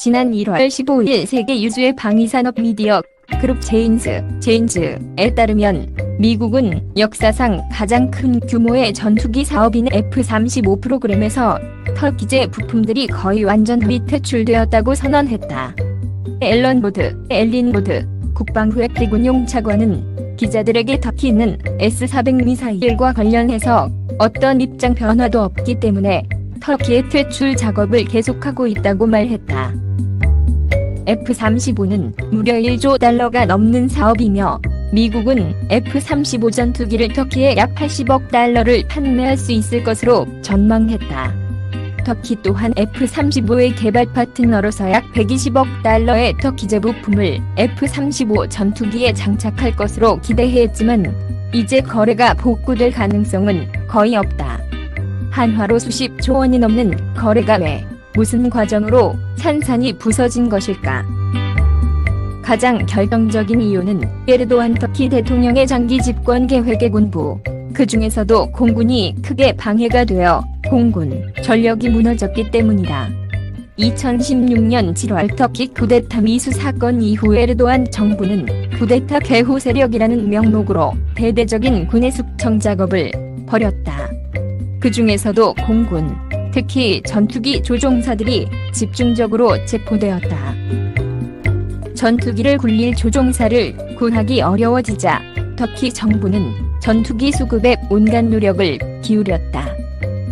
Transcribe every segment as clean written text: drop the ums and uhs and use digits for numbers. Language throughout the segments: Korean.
지난 1월 15일 세계 유수의 방위산업 미디어 그룹 제인즈에 따르면 미국은 역사상 가장 큰 규모의 전투기 사업인 F-35 프로그램에서 터키제 부품들이 거의 완전 미퇴출되었다고 선언했다. 엘린 보드 국방부획기군용 차관은 기자들에게 터키는 S-400 미사일과 관련해서 어떤 입장 변화도 없기 때문에 터키의 퇴출 작업을 계속하고 있다고 말했다. F-35는 무려 1조 달러가 넘는 사업이며 미국은 F-35 전투기를 터키에 약 80억 달러를 판매할 수 있을 것으로 전망했다. 터키 또한 F-35의 개발 파트너로서 약 120억 달러의 터키제 부품을 F-35 전투기에 장착할 것으로 기대했지만 이제 거래가 복구될 가능성은 거의 없다. 한화로 수십조 원이 넘는 거래가 왜 무슨 과정으로 산산이 부서진 것일까? 가장 결정적인 이유는 에르도안 터키 대통령의 장기 집권 계획의 군부, 그 중에서도 공군이 크게 방해가 되어 공군 전력이 무너졌기 때문이다. 2016년 7월 터키 쿠데타 미수 사건 이후 에르도안 정부는 쿠데타 개후 세력이라는 명목으로 대대적인 군의 숙청 작업을 벌였다. 그 중에서도 공군, 특히 전투기 조종사들이 집중적으로 체포되었다. 전투기를 굴릴 조종사를 구하기 어려워지자 터키 정부는 전투기 수급에 온갖 노력을 기울였다.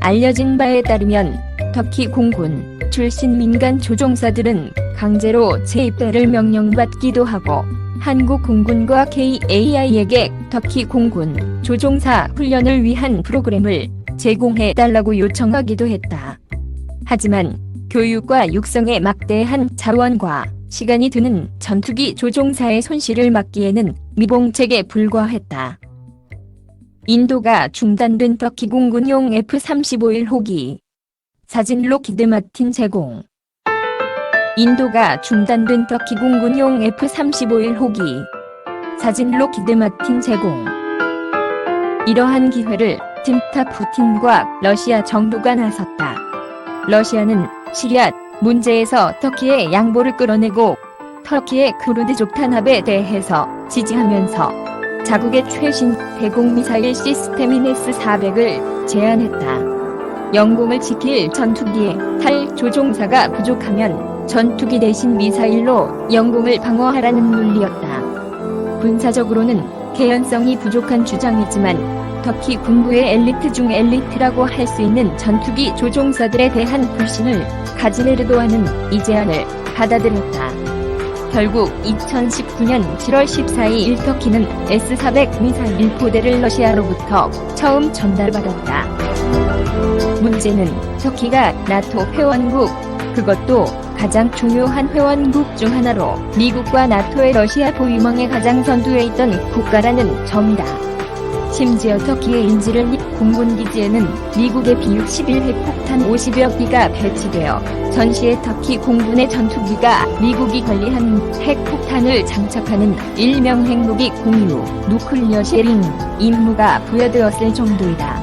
알려진 바에 따르면 터키 공군 출신 민간 조종사들은 강제로 재입대를 명령받기도 하고 한국 공군과 KAI에게 터키 공군 조종사 훈련을 위한 프로그램을 제공해달라고 요청하기도 했다. 하지만 교육과 육성에 막대한 자원과 시간이 드는 전투기 조종사의 손실을 막기에는 미봉책에 불과했다. 인도가 중단된 터키 공군용 F-35 1호기. 사진 로키드 마틴 제공. 인도가 중단된 터키 공군용 F-35 1호기. 사진 로키드 마틴 제공. 이러한 기회를 틈타 푸틴과 러시아 정부가 나섰다. 러시아는 시리아 문제에서 터키의 양보를 끌어내고 터키의 크루드족 탄압에 대해서 지지하면서 자국의 최신 대공미사일 시스템인 S-400을 제안했다. 영공을 지킬 전투기에 탈 조종사가 부족하면 전투기 대신 미사일로 영공을 방어하라는 논리였다. 군사적으로는 개연성이 부족한 주장이지만 터키 군부의 엘리트 중 엘리트라고 할 수 있는 전투기 조종사들에 대한 불신을 가진 에르도안은 이 제안을 받아들였다. 결국 2019년 7월 14일 터키는 S-400 미사일 포대를 러시아로부터 처음 전달받았다. 문제는 터키가 나토 회원국, 그것도 가장 중요한 회원국 중 하나로 미국과 나토의 러시아 보유망의 가장 선두에 있던 국가라는 점이다. 심지어 터키의 인지르닉 공군기지에는 미국의 B-61 핵폭탄 50여 기가 배치되어 전시에 터키 공군의 전투기가 미국이 관리한 핵폭탄을 장착하는 일명 핵무기 공유, 누클리어 쉐링 임무가 부여되었을 정도이다.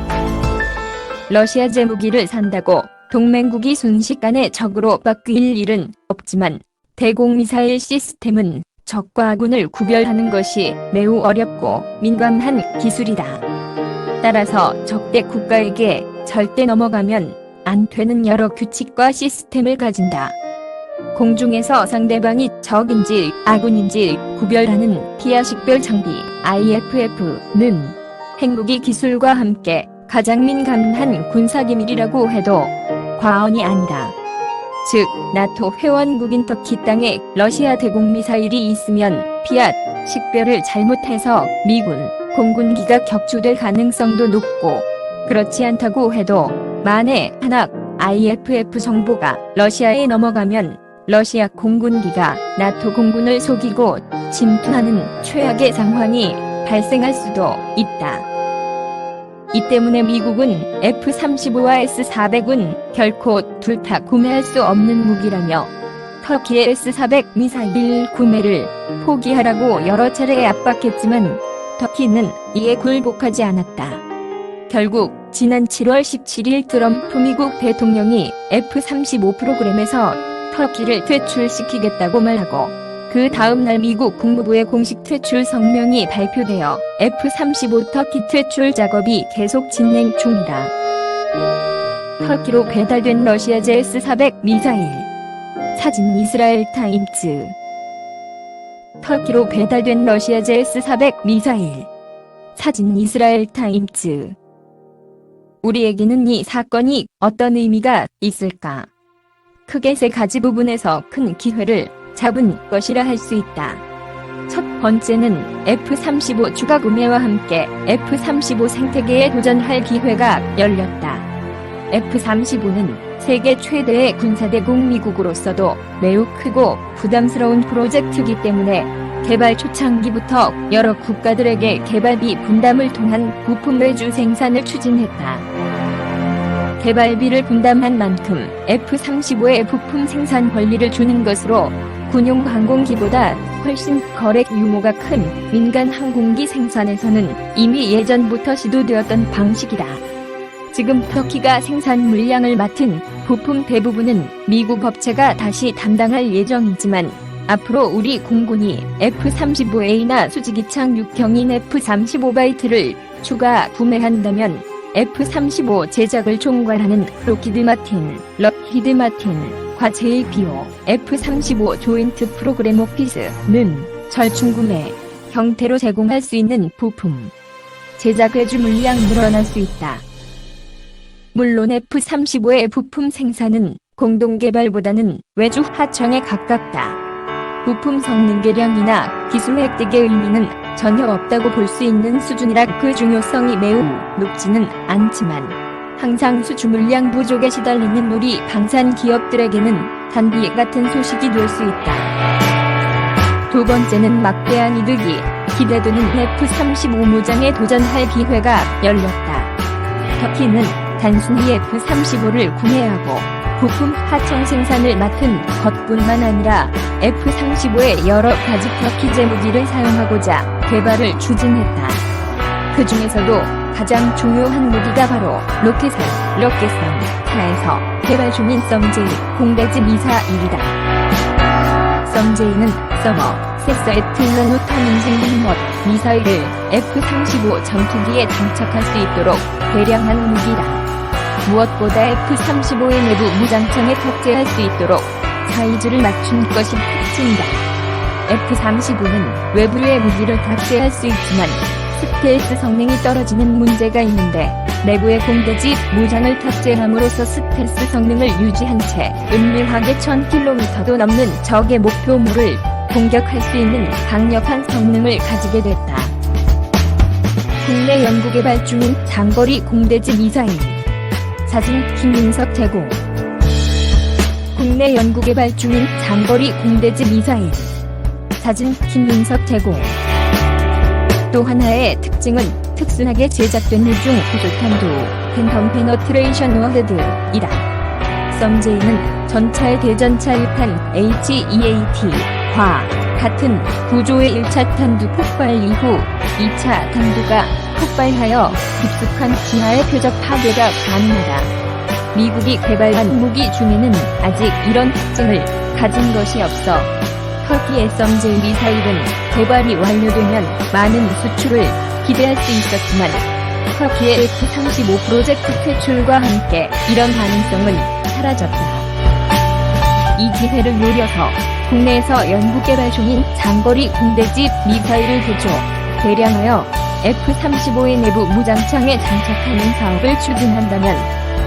러시아제 무기를 산다고 동맹국이 순식간에 적으로 바뀔 일은 없지만 대공미사일 시스템은 적과 아군을 구별하는 것이 매우 어렵고 민감한 기술이다. 따라서 적대 국가에게 절대 넘어가면 안 되는 여러 규칙과 시스템을 가진다. 공중에서 상대방이 적인지 아군인지 구별하는 피아 식별 장비 IFF는 핵무기 기술과 함께 가장 민감한 군사기밀이라고 해도 과언이 아니다. 즉, 나토 회원국인 터키 땅에 러시아 대공미사일이 있으면 피앗 식별을 잘못해서 미군 공군기가 격추될 가능성도 높고, 그렇지 않다고 해도 만에 하나 IFF 정보가 러시아에 넘어가면 러시아 공군기가 나토 공군을 속이고 침투하는 최악의 상황이 발생할 수도 있다. 이 때문에 미국은 F-35와 S-400은 결코 둘 다 구매할 수 없는 무기라며 터키의 S-400 미사일 구매를 포기하라고 여러 차례 압박했지만 터키는 이에 굴복하지 않았다. 결국 지난 7월 17일 트럼프 미국 대통령이 F-35 프로그램에서 터키를 퇴출시키겠다고 말하고 그 다음날 미국 국무부의 공식 퇴출 성명이 발표되어 F-35 터키 퇴출 작업이 계속 진행 중이다. 터키로 배달된 러시아제 S-400 미사일. 사진 이스라엘 타임즈. 터키로 배달된 러시아제 S-400 미사일. 사진 이스라엘 타임즈. 우리에게는 이 사건이 어떤 의미가 있을까? 크게 세 가지 부분에서 큰 기회를 잡은 것이라 할 수 있다. 첫 번째는 F-35 추가 구매와 함께 F-35 생태계에 도전할 기회가 열렸다. F-35는 세계 최대의 군사대국 미국으로서도 매우 크고 부담스러운 프로젝트이기 때문에 개발 초창기부터 여러 국가들에게 개발비 분담을 통한 부품 외주 생산을 추진했다. 개발비를 분담한 만큼 F-35의 부품 생산 권리를 주는 것으로 군용 항공기보다 훨씬 거래 규모가 큰 민간 항공기 생산에서는 이미 예전부터 시도되었던 방식이다. 지금 터키가 생산 물량을 맡은 부품 대부분은 미국 업체가 다시 담당할 예정이지만 앞으로 우리 공군이 F-35A나 수직이착 6형인 F-35B를 추가 구매한다면 F-35 제작을 총괄하는 록히드 마틴과 JPO F-35 조인트 프로그램 오피스는 절충구매 형태로 제공할 수 있는 부품 제작 외주 물량 늘어날 수 있다. 물론 F-35의 부품 생산은 공동개발보다는 외주 하청에 가깝다. 부품 성능 개량이나 기술 획득의 의미는 전혀 없다고 볼 수 있는 수준이라 그 중요성이 매우 높지는 않지만 항상 수주 물량 부족에 시달리는 우리 방산 기업들에게는 단비 같은 소식이 될 수 있다. 두 번째는 막대한 이득이 기대되는 F-35 무장에 도전할 기회가 열렸다. 터키는 단순히 F-35를 구매하고 부품 하청 생산을 맡은 것뿐만 아니라 F-35의 여러 가지 터키제 무기를 사용하고자 개발을 추진했다. 그 중에서도 가장 중요한 무기가 바로 로켓선타에서 개발 중인 썸제이 공대지 미사일이다. 썸제이는 세서의 틀러노턴 인생리못 미사일을 F-35 전투기에 장착할 수 있도록 개량한 무기다. 무엇보다 F-35의 내부 무장창에 탑재할 수 있도록 사이즈를 맞춘 것이 특징이다. F-35는 외부의 무기를 탑재할 수 있지만 스텔스 성능이 떨어지는 문제가 있는데 내부의 공대지 무장을 탑재함으로써 스텔스 성능을 유지한 채 은밀하게 1000km도 넘는 적의 목표물을 공격할 수 있는 강력한 성능을 가지게 됐다. 국내 연구개발 중인 장거리 공대지 미사일. 사진 김민석 제공. 국내 연구개발 중인 장거리 공대지 미사일. 사진 김민석 제공. 또 하나의 특징은 특수하게 제작된 우중 구조탄두 팬텀 페너트레이션 워헤드이다. 썸제이는 전차의 대전차 1탄 HEAT과 같은 구조의 1차 탄두 폭발 이후 2차 탄두가 폭발하여 깊숙한 지하의 표적 파괴가 가능하다. 미국이 개발한 무기 중에는 아직 이런 특징을 가진 것이 없어 터키의 썸제이 미사일은 개발이 완료되면 많은 수출을 기대할 수 있었지만 터키의 F-35 프로젝트 퇴출과 함께 이런 가능성은 사라졌다. 이 기회를 노려서 국내에서 연구개발 중인 장거리 공대지 미사일을 개량하여 F-35의 내부 무장창에 장착하는 사업을 추진한다면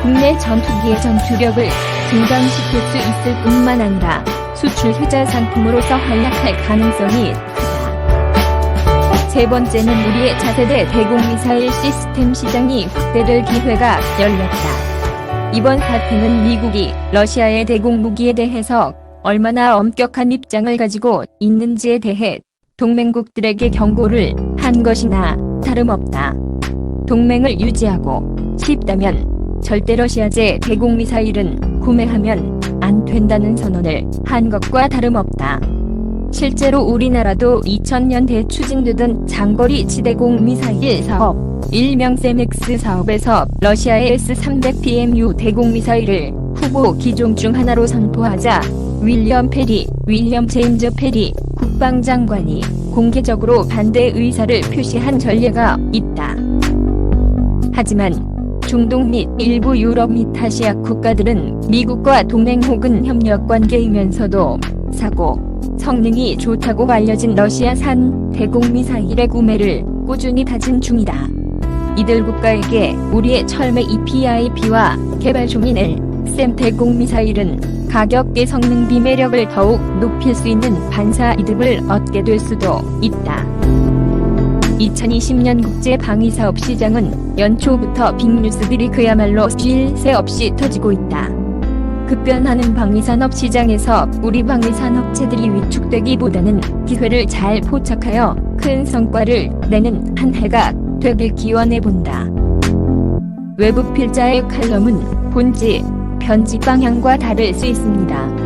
국내 전투기의 전투력을 증강시킬 수 있을 뿐만 아니라 수출 효자 상품으로서 활약할 가능성이 크다. 세 번째는 우리의 차세대 대공미사일 시스템 시장이 확대될 기회가 열렸다. 이번 사태는 미국이 러시아의 대공무기에 대해서 얼마나 엄격한 입장을 가지고 있는지에 대해 동맹국들에게 경고를 한 것이나 다름없다. 동맹을 유지하고 싶다면 절대 러시아제 대공미사일은 구매하면 안 된다는 선언을 한 것과 다름없다. 실제로 우리나라도 2000년대에 추진되던 장거리 지대공 미사일 사업, 일명 세맥스 사업에서 러시아의 S-300PMU 대공미사일을 후보 기종 중 하나로 선포하자 윌리엄 제임즈 페리 국방장관이 공개적으로 반대 의사를 표시한 전례가 있다. 하지만 중동 및 일부 유럽 및 아시아 국가들은 미국과 동맹 혹은 협력 관계이면서도 사고, 성능이 좋다고 알려진 러시아산 대공미사일의 구매를 꾸준히 다진 중이다. 이들 국가에게 우리의 철맥 EPIB와 개발 중인 LSAM 대공미사일은 가격대 성능비 매력을 더욱 높일 수 있는 반사 이득을 얻게 될 수도 있다. 2020년 국제 방위사업 시장은 연초부터 빅뉴스들이 그야말로 쉴 새 없이 터지고 있다. 급변하는 방위산업 시장에서 우리 방위산업체들이 위축되기보다는 기회를 잘 포착하여 큰 성과를 내는 한 해가 되길 기원해본다. 외부 필자의 칼럼은 본지, 편집 방향과 다를 수 있습니다.